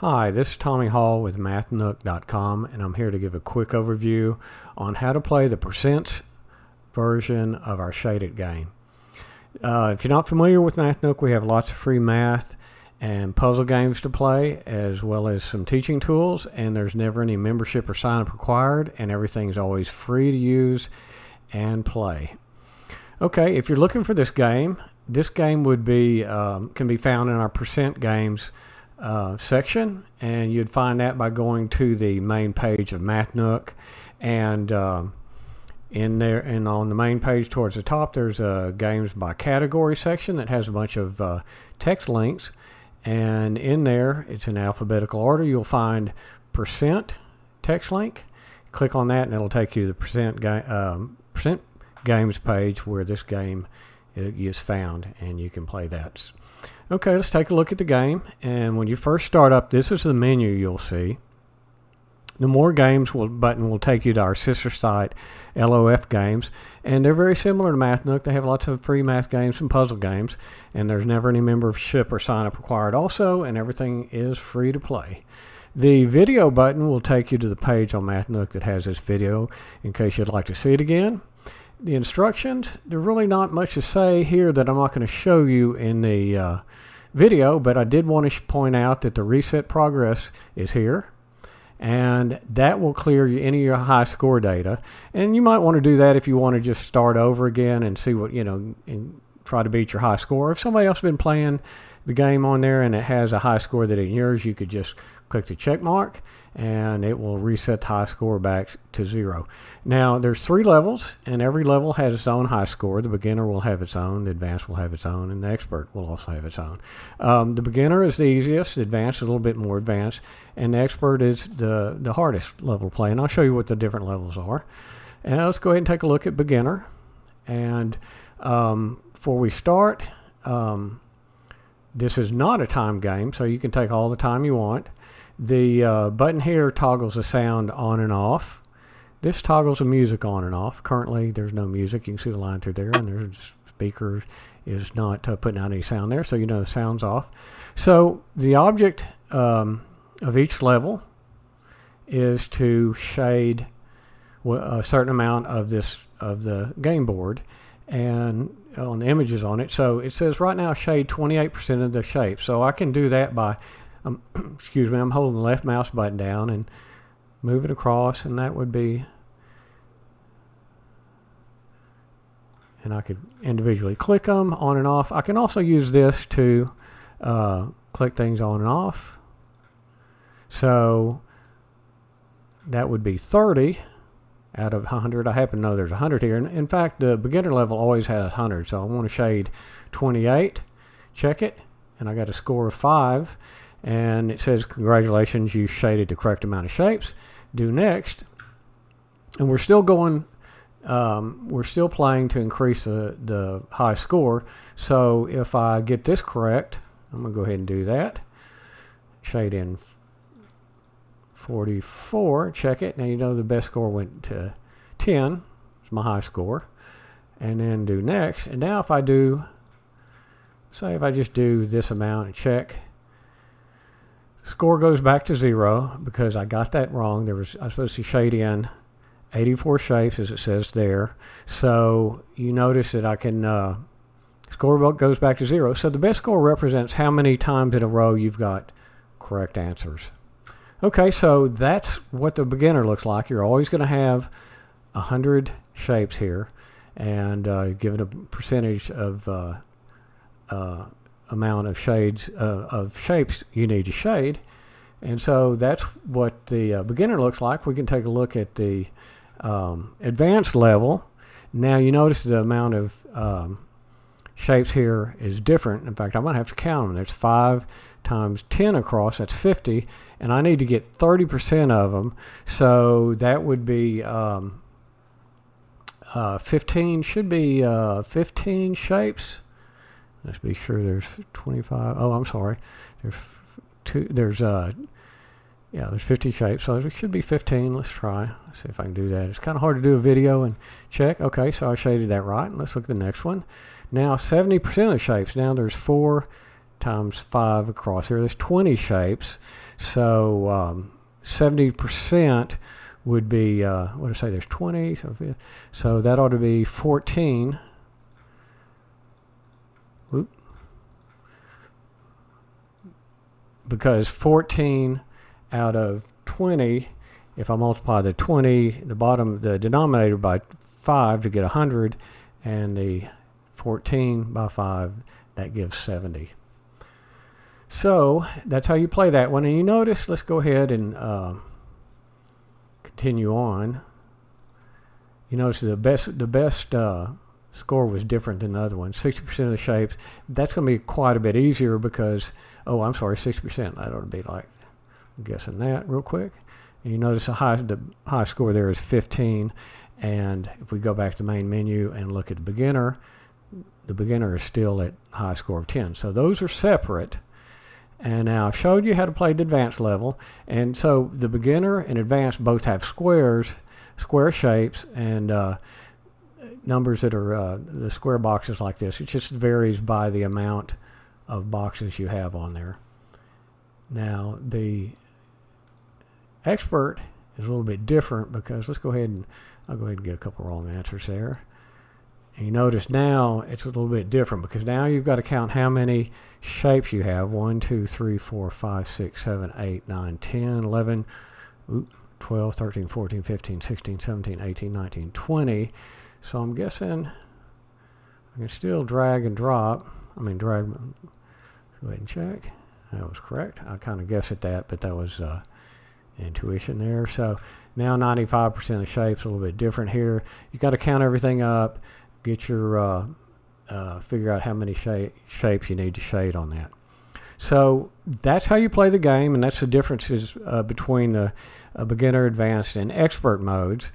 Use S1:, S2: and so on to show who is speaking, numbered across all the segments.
S1: Hi, this is Tommy Hall with MathNook.com, and I'm here to give a quick overview on how to play the percents version of our shaded game. If you're not familiar with MathNook, we have lots of free math and puzzle games to play, as well as some teaching tools, and there's never any membership or sign-up required, and everything's always free to use and play. Okay, if you're looking for this game would be can be found in our percent games section, and you'd find that by going to the main page of MathNook, and in there and on the main page towards the top there's a games by category section that has a bunch of text links, and in there it's in alphabetical order. You'll find percent text link. Click on that and it'll take you to the percent games page where this game is found, and you can play that. Okay, let's take a look at the game. And when you first start up, this is the menu you'll see. The More Games button will take you to our sister site, LOF Games, and they're very similar to MathNook. They have lots of free math games and puzzle games, and there's never any membership or sign-up required also, and everything is free to play. The video button will take you to the page on MathNook that has this video in case you'd like to see it again. The instructions, there's really not much to say here that I'm not going to show you in the video, but I did want to point out that the reset progress is here, and that will clear any of your high score data. And you might want to do that if you want to just start over again and see what, and try to beat your high score. If somebody else has been playing the game on there and it has a high score that is yours, you could just click the check mark and it will reset the high score back to 0. Now there's 3 levels, and every level has its own high score. The beginner will have its own, the advanced will have its own, and the expert will also have its own. The beginner is the easiest, the advanced is a little bit more advanced, and the expert is the hardest level to play, and I'll show you what the different levels are. And let's go ahead and take a look at beginner. And before we start, this is not a time game, so you can take all the time you want. The button here toggles the sound on and off. This toggles the music on and off. Currently there's no music. You can see the line through there, and there's speaker is not putting out any sound there, so you know the sound's off. So the object of each level is to shade a certain amount of the game board and on the images on it. So it says right now shade 28% of the shape. So I can do that by excuse me, I'm holding the left mouse button down and move it across, and that would be, and I could individually click them on and off. I can also use this to click things on and off. So that would be 30 out of 100. I happen to know there's 100 here. And in fact, the beginner level always has 100. So I want to shade 28, check it, and I got a score of 5. And it says, congratulations, you shaded the correct amount of shapes. Do next. And we're still going, we're still playing to increase the high score. So if I get this correct, I'm going to go ahead and do that. Shade in 44, check it. Now you know the best score went to 10. It's my high score. And then do next. And now if I do, say if I just do this amount and check, score goes back to 0 because I got that wrong. I was supposed to shade in 84 shapes as it says there. So you notice that I can score goes back to 0. So the best score represents how many times in a row you've got correct answers. Okay, so that's what the beginner looks like. You're always going to have 100 shapes here, and given a percentage of amount of shades of shapes you need to shade. And so that's what the beginner looks like. We can take a look at the advanced level. Now you notice the amount of shapes here is different. In fact, I'm going to have to count them. There's 5 times 10 across, that's 50, and I need to get 30% of them. So that would be 15, should be 15 shapes. Let's be sure there's 25. Oh, I'm sorry. There's 50 shapes, so there should be 15. Let's try. Let's see if I can do that. It's kind of hard to do a video and check. Okay, so I shaded that right. Let's look at the next one. Now 70% of the shapes. Now there's 4 times 5 across here. There's 20 shapes. So 70% would be, what did I say, there's 20. So that ought to be 14. Whoop. Because 14 out of 20, if I multiply the 20, the denominator by 5 to get 100, and the 14 by 5, that gives 70. So that's how you play that one. And you notice, let's go ahead and continue on. You notice the best score was different than the other one. 60% of the shapes. That's going to be quite a bit easier because, oh, I'm sorry, 60%. That ought to be like, I'm guessing that real quick. And you notice the high score there is 15. And if we go back to the main menu and look at the beginner is still at high score of 10. So those are separate. And now I've showed you how to play the advanced level. And so the beginner and advanced both have square shapes, and numbers that are the square boxes like this. It just varies by the amount of boxes you have on there. Now the expert is a little bit different because I'll go ahead and get a couple wrong answers there. And you notice now it's a little bit different because now you've got to count how many shapes you have. 1, 2, 3, 4, 5, 6, 7, 8, 9, 10, 11, 12, 13, 14, 15, 16, 17, 18, 19, 20. So I'm guessing I can still drag and drop. Go ahead and check. That was correct. I kind of guessed at that, but that was intuition there. So now 95% of the shapes, a little bit different here. You got to count everything up. Get your figure out how many shapes you need to shade on that. So that's how you play the game, and that's the differences between the beginner, advanced, and expert modes.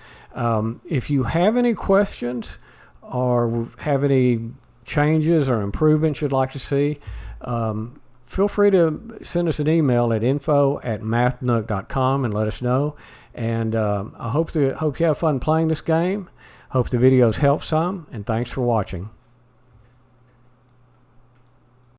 S1: If you have any questions or have any changes or improvements you'd like to see, feel free to send us an email at info@mathnook.com and let us know. And I hope you have fun playing this game. Hope the videos help some, and thanks for watching.